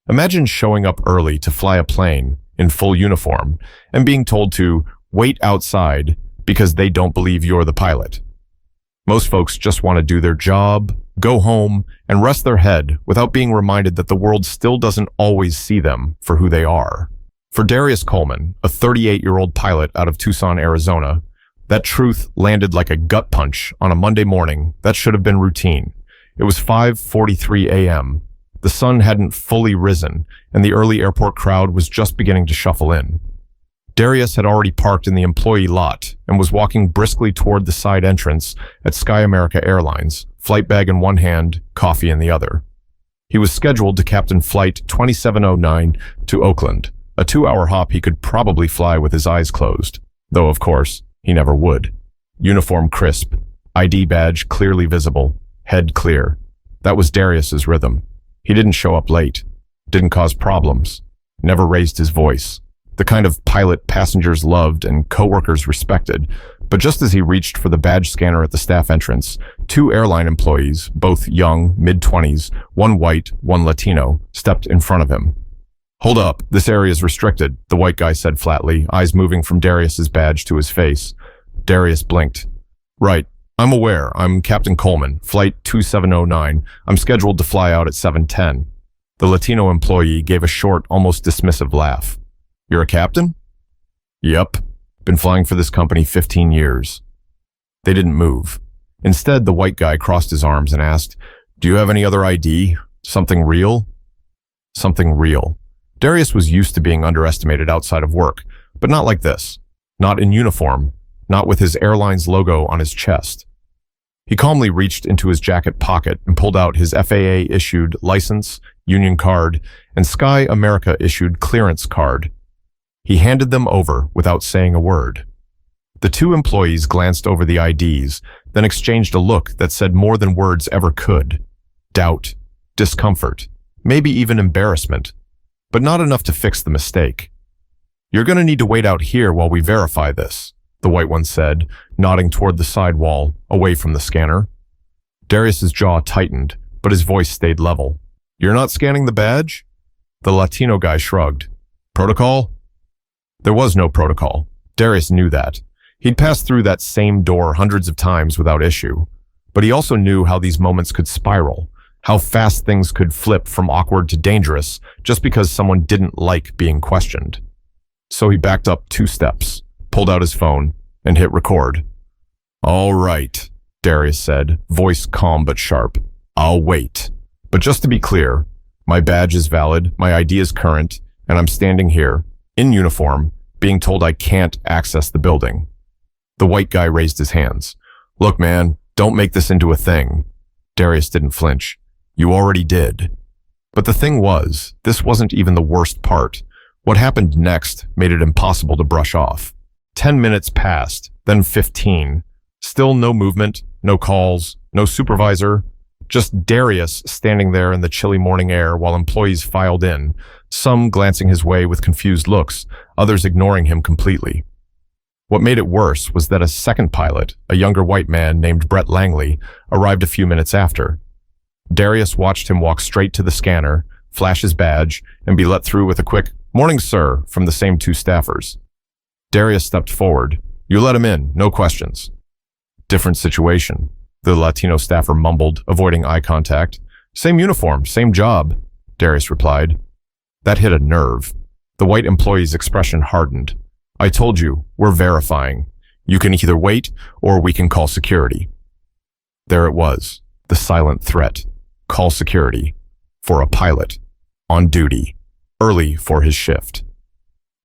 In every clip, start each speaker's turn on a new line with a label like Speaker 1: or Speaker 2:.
Speaker 1: Imagine showing up early to fly a plane in full uniform and being told to wait outside because they don't believe you're the pilot. Most folks just want to do their job, go home, and rest their head without being reminded that the world still doesn't always see them for who they are. For Darius Coleman, a 38-year-old pilot out of Tucson, Arizona, that truth landed like a gut punch on a Monday morning that should have been routine. It was 5:43 a.m. The sun hadn't fully risen, and the early airport crowd was just beginning to shuffle in. Darius had already parked in the employee lot and was walking briskly toward the side entrance at Sky America Airlines, flight bag in one hand, coffee in the other. He was scheduled to captain Flight 2709 to Oakland, a 2-hour hop he could probably fly with his eyes closed, though of course, he never would. Uniform crisp, ID badge clearly visible, head clear. That was Darius's rhythm. He didn't show up late, didn't cause problems, never raised his voice. The kind of pilot passengers loved and coworkers respected. But just as he reached for the badge scanner at the staff entrance, 2 airline employees, both young, mid-20s, one white, one Latino, stepped in front of him. "Hold up, this area is restricted," the white guy said flatly, eyes moving from Darius's badge to his face. Darius blinked. "Right, I'm aware. I'm Captain Coleman, Flight 2709. I'm scheduled to fly out at 7:10. The Latino employee gave a short, almost dismissive laugh. "You're a captain?" "Yep. Been flying for this company 15 years. They didn't move. Instead, the white guy crossed his arms and asked, "Do you have any other ID? Something real?" Something real. Darius was used to being underestimated outside of work, but not like this. Not in uniform. Not with his airline's logo on his chest. He calmly reached into his jacket pocket and pulled out his FAA-issued license, union card, and Sky America-issued clearance card. He handed them over without saying a word. The 2 employees glanced over the IDs, then exchanged a look that said more than words ever could. Doubt, discomfort, maybe even embarrassment, but not enough to fix the mistake. "You're going to need to wait out here while we verify this," the white one said, nodding toward the side wall, away from the scanner. Darius's jaw tightened, but his voice stayed level. "You're not scanning the badge?" The Latino guy shrugged. "Protocol?" There was no protocol. Darius knew that. He'd passed through that same door hundreds of times without issue. But he also knew how these moments could spiral, how fast things could flip from awkward to dangerous just because someone didn't like being questioned. So he backed up 2 steps, pulled out his phone, and hit record. "All right," Darius said, voice calm but sharp. "I'll wait. But just to be clear, my badge is valid, my ID is current, and I'm standing here, in uniform, being told I can't access the building." The white guy raised his hands. "Look, man, don't make this into a thing." Darius didn't flinch. "You already did." But the thing was, this wasn't even the worst part. What happened next made it impossible to brush off. 10 minutes passed, then 15. Still no movement, no calls, no supervisor. Just Darius standing there in the chilly morning air while employees filed in, some glancing his way with confused looks, others ignoring him completely. What made it worse was that a second pilot, a younger white man named Brett Langley, arrived a few minutes after. Darius watched him walk straight to the scanner, flash his badge, and be let through with a quick, "Morning, sir," from the same 2 staffers. Darius stepped forward. "You let him in, no questions." "Different situation," the Latino staffer mumbled, avoiding eye contact. "Same uniform, same job," Darius replied. That hit a nerve. The white employee's expression hardened. "I told you, we're verifying. You can either wait, or we can call security." There it was, the silent threat. Call security. For a pilot. On duty. Early for his shift.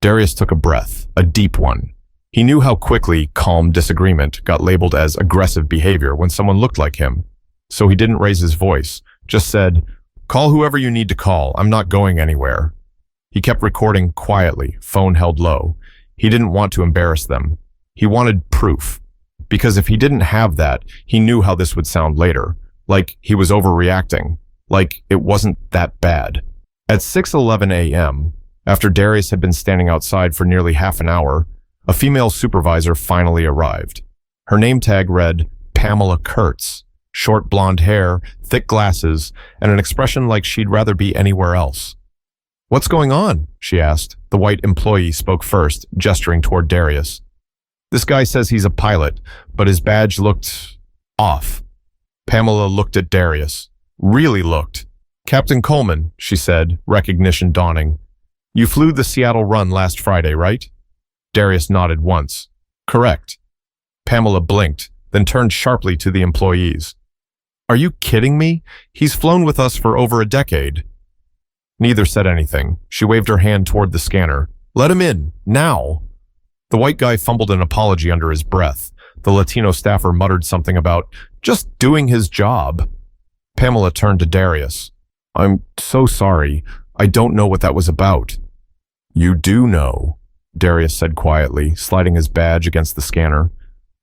Speaker 1: Darius took a breath, a deep one. He knew how quickly calm disagreement got labeled as aggressive behavior when someone looked like him. So he didn't raise his voice, just said, "Call whoever you need to call. I'm not going anywhere." He kept recording quietly, phone held low. He didn't want to embarrass them. He wanted proof. Because if he didn't have that, he knew how this would sound later. Like he was overreacting. Like it wasn't that bad. At 6:11 a.m., after Darius had been standing outside for nearly half an hour, a female supervisor finally arrived. Her name tag read Pamela Kurtz, short blonde hair, thick glasses, and an expression like she'd rather be anywhere else. What's going on? She asked. The white employee spoke first, gesturing toward Darius. This guy says he's a pilot, but his badge looked off. Pamela looked at Darius. Really looked. Captain Coleman, she said, recognition dawning. You flew the Seattle run last Friday, right? Darius nodded once. Correct. Pamela blinked, then turned sharply to the employees. Are you kidding me? He's flown with us for over a decade. Neither said anything. She waved her hand toward the scanner. Let him in, now. The white guy fumbled an apology under his breath. The Latino staffer muttered something about just doing his job. Pamela turned to Darius. I'm so sorry. I don't know what that was about. You do know, Darius said quietly, sliding his badge against the scanner.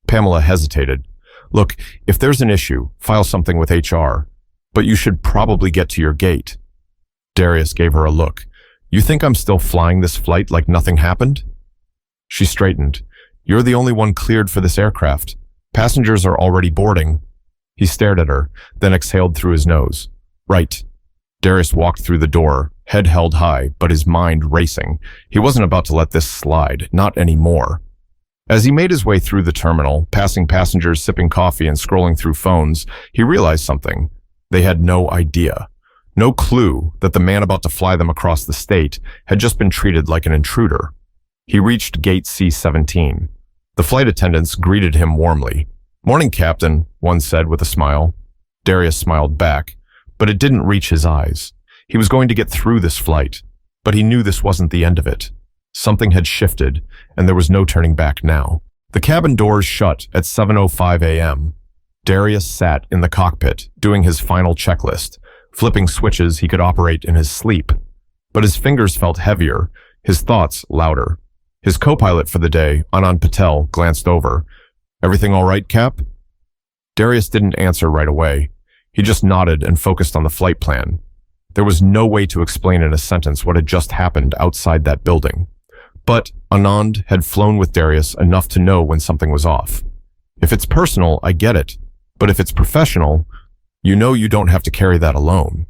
Speaker 1: Pamela hesitated. Look, if there's an issue, file something with HR. But you should probably get to your gate. Darius gave her a look. You think I'm still flying this flight like nothing happened? She straightened. You're the only one cleared for this aircraft. Passengers are already boarding. He stared at her, then exhaled through his nose. Right. Darius walked through the door, head held high, but his mind racing. He wasn't about to let this slide, not anymore. As he made his way through the terminal, passing passengers sipping coffee and scrolling through phones, he realized something. They had no idea. No clue that the man about to fly them across the state had just been treated like an intruder. He reached gate C-17. The flight attendants greeted him warmly. Morning, Captain, one said with a smile. Darius smiled back, but it didn't reach his eyes. He was going to get through this flight, but he knew this wasn't the end of it. Something had shifted, and there was no turning back now. The cabin doors shut at 7:05 a.m. Darius sat in the cockpit, doing his final checklist, flipping switches he could operate in his sleep. But his fingers felt heavier, his thoughts louder. His co-pilot for the day, Anand Patel, glanced over. Everything all right, Cap? Darius didn't answer right away. He just nodded and focused on the flight plan. There was no way to explain in a sentence what had just happened outside that building. But Anand had flown with Darius enough to know when something was off. If it's personal, I get it. But if it's professional, you know you don't have to carry that alone.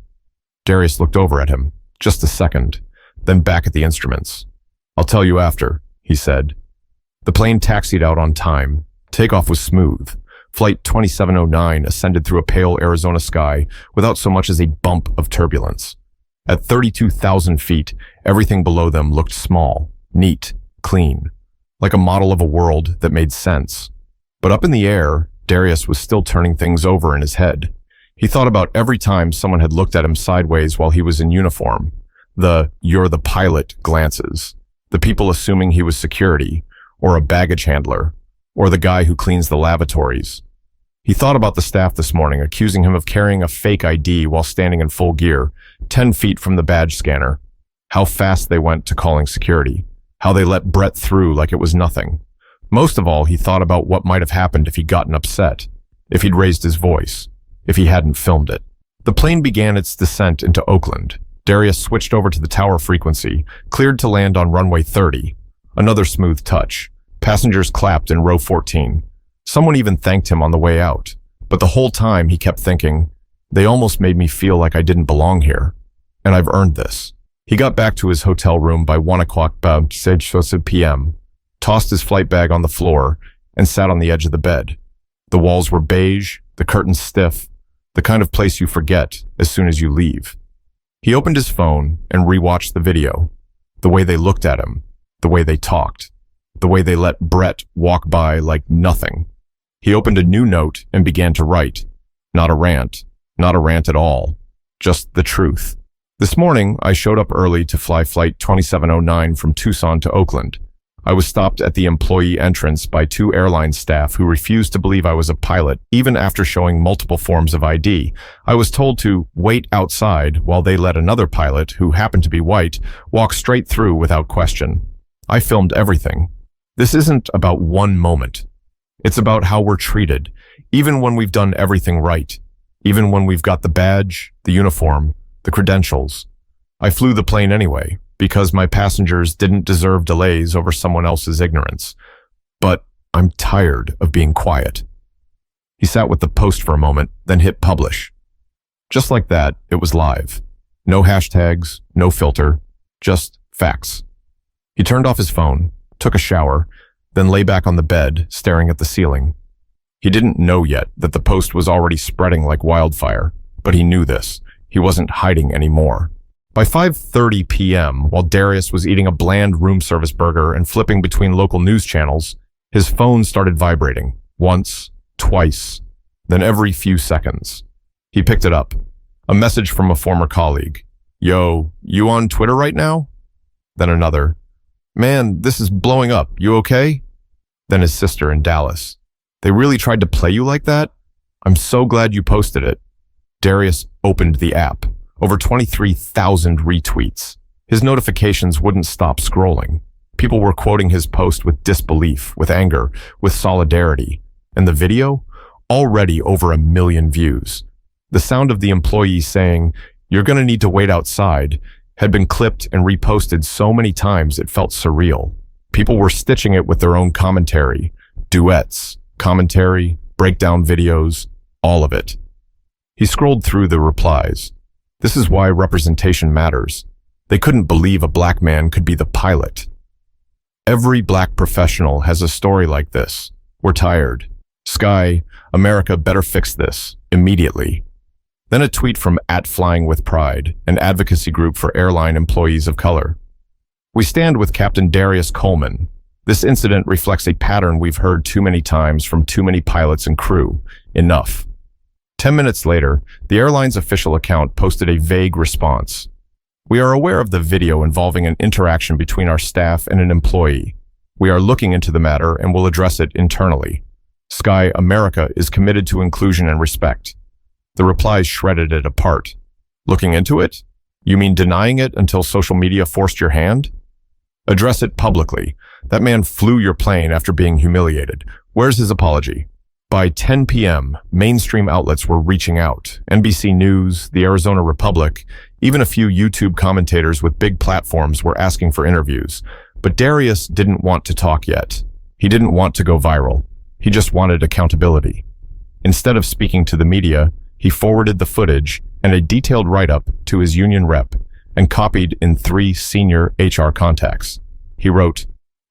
Speaker 1: Darius looked over at him, just a second, then back at the instruments. I'll tell you after, he said. The plane taxied out on time. Takeoff was smooth. Flight 2709 ascended through a pale Arizona sky without so much as a bump of turbulence. At 32,000 feet, everything below them looked small, neat, clean, like a model of a world that made sense. But up in the air, Darius was still turning things over in his head. He thought about every time someone had looked at him sideways while he was in uniform. The "you're the pilot" glances. The people assuming he was security, or a baggage handler, or the guy who cleans the lavatories. He thought about the staff this morning, accusing him of carrying a fake ID while standing in full gear, 10 feet from the badge scanner. How fast they went to calling security. How they let Brett through like it was nothing. Most of all, he thought about what might have happened if he'd gotten upset, if he'd raised his voice, if he hadn't filmed it. The plane began its descent into Oakland. Darius switched over to the tower frequency, cleared to land on runway 30. Another smooth touch. Passengers clapped in row 14. Someone even thanked him on the way out. But the whole time he kept thinking, they almost made me feel like I didn't belong here. And I've earned this. He got back to his hotel room by 1 o'clock p.m., tossed his flight bag on the floor, and sat on the edge of the bed. The walls were beige, the curtains stiff, the kind of place you forget as soon as you leave. He opened his phone and rewatched the video. The way they looked at him, the way they talked, the way they let Brett walk by like nothing. He opened a new note and began to write. Not a rant at all, just the truth. This morning, I showed up early to fly flight 2709 from Tucson to Oakland. I was stopped at the employee entrance by 2 airline staff who refused to believe I was a pilot, even after showing multiple forms of ID. I was told to wait outside while they let another pilot, who happened to be white, walk straight through without question. I filmed everything. This isn't about one moment. It's about how we're treated, even when we've done everything right, even when we've got the badge, the uniform, the credentials. I flew the plane anyway, because my passengers didn't deserve delays over someone else's ignorance. But I'm tired of being quiet. He sat with the post for a moment, then hit publish. Just like that, it was live. No hashtags, no filter, Just facts. He turned off his phone, took a shower, then lay back on the bed, staring at the ceiling. He didn't know yet that the post was already spreading like wildfire, but he knew this. He wasn't hiding anymore. By 5:30 p.m., while Darius was eating a bland room service burger and flipping between local news channels, his phone started vibrating, once, twice, then every few seconds. He picked it up. A message from a former colleague. "Yo, you on Twitter right now?" Then another. "Man, this is blowing up. You okay?" Then his sister in Dallas. "They really tried to play you like that? I'm so glad you posted it." Darius opened the app. Over 23,000 retweets. His notifications wouldn't stop scrolling. People were quoting his post with disbelief, with anger, with solidarity. And the video? Already over 1 million views. The sound of the employee saying, "You're gonna need to wait outside," had been clipped and reposted so many times it felt surreal. People were stitching it with their own commentary, duets, commentary, breakdown videos, all of it. He scrolled through the replies. This is why representation matters. They couldn't believe a black man could be the pilot. Every black professional has a story like this. We're tired. Sky, America better fix this, immediately. Then a tweet from @FlyingWithPride, an advocacy group for airline employees of color. "We stand with Captain Darius Coleman. This incident reflects a pattern we've heard too many times from too many pilots and crew. Enough." 10 minutes later, the airline's official account posted a vague response. "We are aware of the video involving an interaction between our staff and an employee. We are looking into the matter and will address it internally. Sky America is committed to inclusion and respect." The replies shredded it apart. "Looking into it? You mean denying it until social media forced your hand? Address it publicly. That man flew your plane after being humiliated. Where's his apology?" By 10 p.m., mainstream outlets were reaching out. NBC News, the Arizona Republic, even a few YouTube commentators with big platforms were asking for interviews. But Darius didn't want to talk yet. He didn't want to go viral. He just wanted accountability. Instead of speaking to the media, he forwarded the footage and a detailed write-up to his union rep and copied in 3 senior HR contacts. He wrote,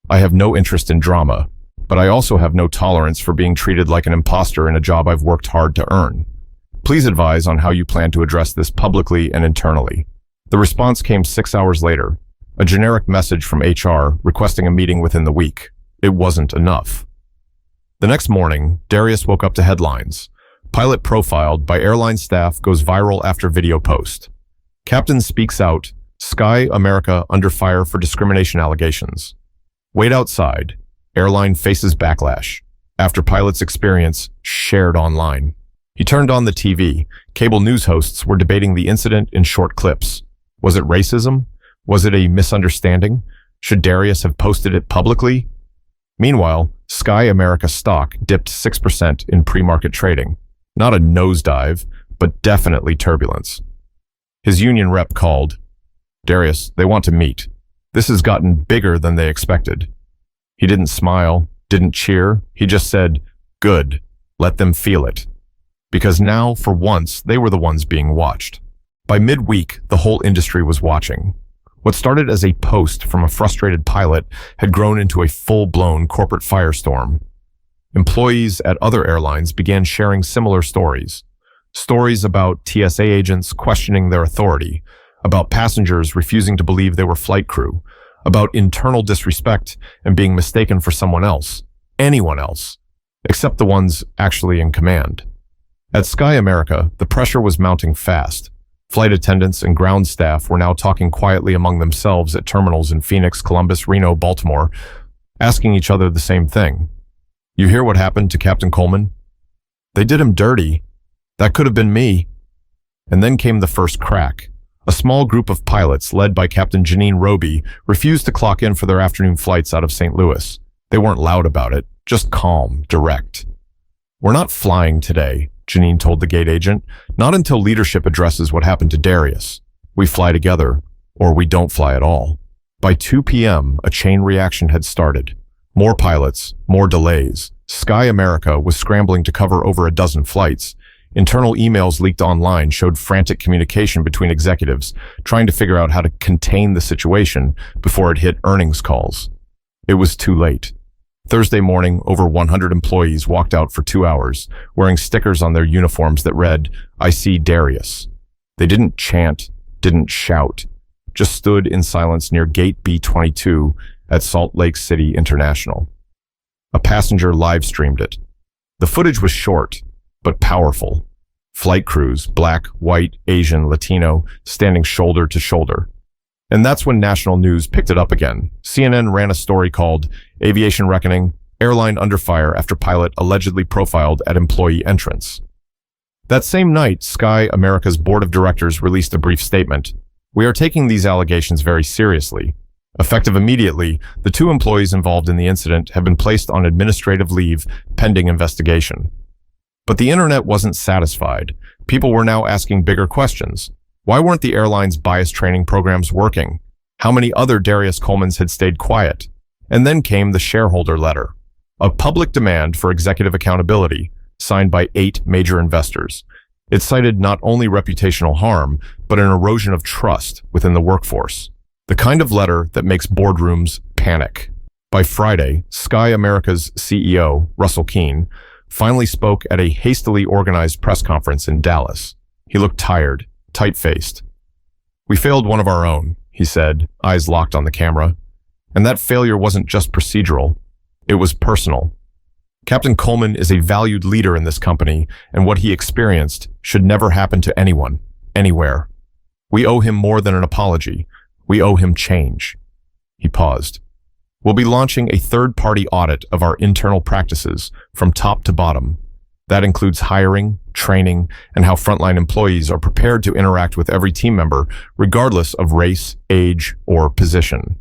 Speaker 1: "I have no interest in drama, but I also have no tolerance for being treated like an imposter in a job I've worked hard to earn. Please advise on how you plan to address this publicly and internally." The response came 6 hours later, a generic message from HR requesting a meeting within the week. It wasn't enough. The next morning, Darius woke up to headlines. Pilot profiled by airline staff goes viral after video post. Captain speaks out, Sky America under fire for discrimination allegations. Wait outside. Airline faces backlash after pilot's experience shared online. He turned on the TV. Cable news hosts were debating the incident in short clips. Was it racism? Was it a misunderstanding? Should Darius have posted it publicly? Meanwhile, Sky America stock dipped 6% in pre-market trading. Not a nosedive, but definitely turbulence. His union rep called. "Darius, they want to meet. This has gotten bigger than they expected." He didn't smile, didn't cheer. He just said, "Good, let them feel it." Because now, for once, they were the ones being watched. By midweek, the whole industry was watching. What started as a post from a frustrated pilot had grown into a full-blown corporate firestorm. Employees at other airlines began sharing similar stories. Stories about TSA agents questioning their authority, about passengers refusing to believe they were flight crew, about internal disrespect and being mistaken for someone else, anyone else, except the ones actually in command. At Sky America, the pressure was mounting fast. Flight attendants and ground staff were now talking quietly among themselves at terminals in Phoenix, Columbus, Reno, Baltimore, asking each other the same thing. "You hear what happened to Captain Coleman? They did him dirty. That could have been me." And then came the first crack. A small group of pilots, led by Captain Janine Roby, refused to clock in for their afternoon flights out of St. Louis. They weren't loud about it, just calm, direct. "We're not flying today," Janine told the gate agent. "Not until leadership addresses what happened to Darius. We fly together, or we don't fly at all." By 2 p.m., a chain reaction had started. More pilots, more delays. Sky America was scrambling to cover over a dozen flights. Internal emails leaked online showed frantic communication between executives, trying to figure out how to contain the situation before it hit earnings calls. It was too late. Thursday morning, over 100 employees walked out for 2 hours, wearing stickers on their uniforms that read, "I see Darius." They didn't chant, didn't shout, just stood in silence near Gate B-22 at Salt Lake City International. A passenger live-streamed it. The footage was short, but powerful. Flight crews, black, white, Asian, Latino, standing shoulder to shoulder. And that's when national news picked it up again. CNN ran a story called "Aviation Reckoning, Airline Under Fire After Pilot Allegedly Profiled at Employee Entrance." That same night, Sky America's board of directors released a brief statement. "We are taking these allegations very seriously. Effective immediately, the 2 employees involved in the incident have been placed on administrative leave pending investigation." But the internet wasn't satisfied. People were now asking bigger questions. Why weren't the airline's bias training programs working? How many other Darius Colemans had stayed quiet? And then came the shareholder letter, a public demand for executive accountability, signed by 8 major investors. It cited not only reputational harm, but an erosion of trust within the workforce. The kind of letter that makes boardrooms panic. By Friday, Sky America's CEO, Russell Keene, finally spoke at a hastily organized press conference in Dallas. He looked tired, tight-faced. "We failed one of our own," he said, eyes locked on the camera. And that failure wasn't just procedural. It was personal. Captain Coleman is a valued leader in this company, and what he experienced should never happen to anyone, anywhere. We owe him more than an apology. We owe him change. He paused. "We'll be launching a third-party audit of our internal practices from top to bottom. That includes hiring, training, and how frontline employees are prepared to interact with every team member, regardless of race, age, or position."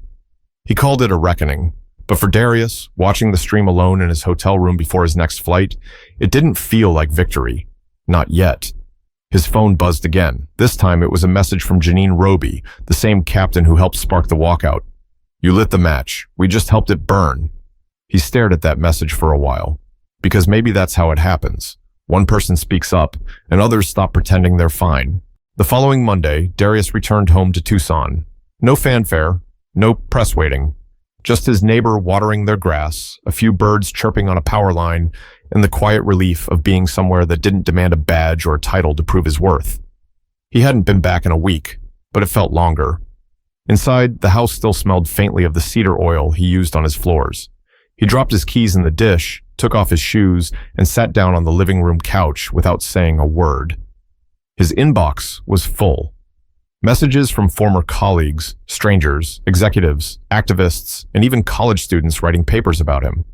Speaker 1: He called it a reckoning. But for Darius, watching the stream alone in his hotel room before his next flight, it didn't feel like victory. Not yet. His phone buzzed again. This time it was a message from Janine Roby, the same captain who helped spark the walkout. "You lit the match. We just helped it burn." He stared at that message for a while. Because maybe that's how it happens. One person speaks up, and others stop pretending they're fine. The following Monday, Darius returned home to Tucson. No fanfare, no press waiting. Just his neighbor watering their grass, a few birds chirping on a power line, and the quiet relief of being somewhere that didn't demand a badge or a title to prove his worth. He hadn't been back in a week, but it felt longer. Inside, the house still smelled faintly of the cedar oil he used on his floors. He dropped his keys in the dish, took off his shoes, and sat down on the living room couch without saying a word. His inbox was full. Messages from former colleagues, strangers, executives, activists, and even college students writing papers about him.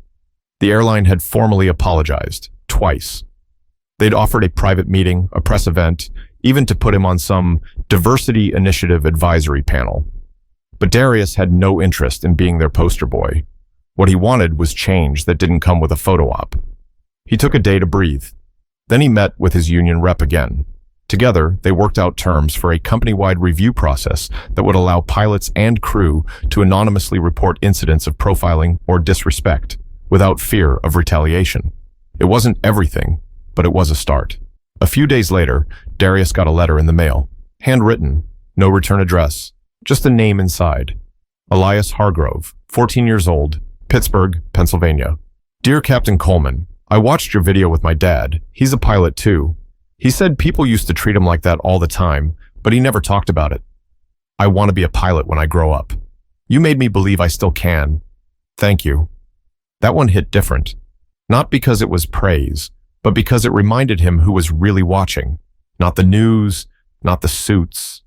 Speaker 1: The airline had formally apologized, twice. They'd offered a private meeting, a press event, even to put him on some diversity initiative advisory panel. But Darius had no interest in being their poster boy. What he wanted was change that didn't come with a photo op. He took a day to breathe. Then he met with his union rep again. Together, they worked out terms for a company-wide review process that would allow pilots and crew to anonymously report incidents of profiling or disrespect without fear of retaliation. It wasn't everything, but it was a start. A few days later, Darius got a letter in the mail. Handwritten, no return address, just a name inside. Elias Hargrove, 14 years old, Pittsburgh, Pennsylvania. "Dear Captain Coleman, I watched your video with my dad. He's a pilot too. He said people used to treat him like that all the time, but he never talked about it. I want to be a pilot when I grow up. You made me believe I still can. Thank you." That one hit different. Not because it was praise, but because it reminded him who was really watching. Not the news, not the suits,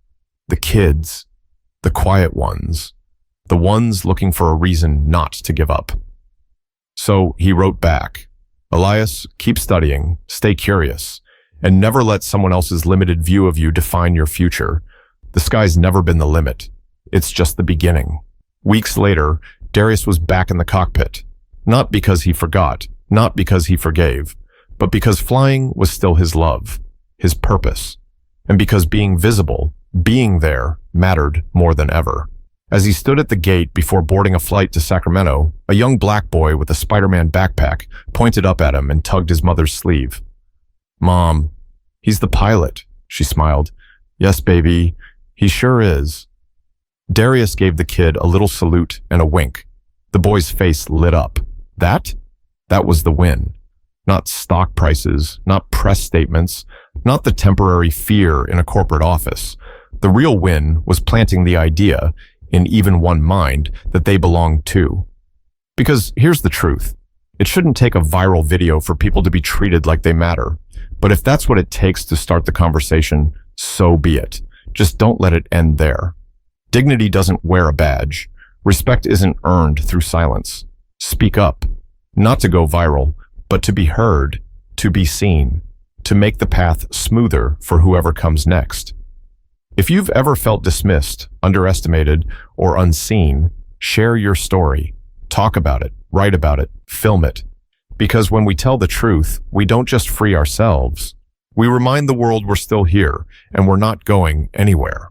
Speaker 1: the kids, the quiet ones, the ones looking for a reason not to give up. So he wrote back, "Elias, keep studying, stay curious, and never let someone else's limited view of you define your future. The sky's never been the limit. It's just the beginning." Weeks later, Darius was back in the cockpit. Not because he forgot, not because he forgave, but because flying was still his love, his purpose, and because being visible, being there, mattered more than ever. As he stood at the gate before boarding a flight to Sacramento, a young black boy with a Spider-Man backpack pointed up at him and tugged his mother's sleeve. "Mom, He's the pilot, she smiled. Yes, baby, he sure is. Darius gave the kid a little salute and a wink. The boy's face lit up. That was the win. Not stock prices, not press statements, not the temporary fear in a corporate office. The real win was planting the idea, in even one mind, that they belonged too. Because here's the truth. It shouldn't take a viral video for people to be treated like they matter. But if that's what it takes to start the conversation, so be it. Just don't let it end there. Dignity doesn't wear a badge. Respect isn't earned through silence. Speak up. Not to go viral, but to be heard, to be seen, to make the path smoother for whoever comes next. If you've ever felt dismissed, underestimated, or unseen, share your story. Talk about it, write about it, film it. Because when we tell the truth, we don't just free ourselves. We remind the world we're still here and we're not going anywhere.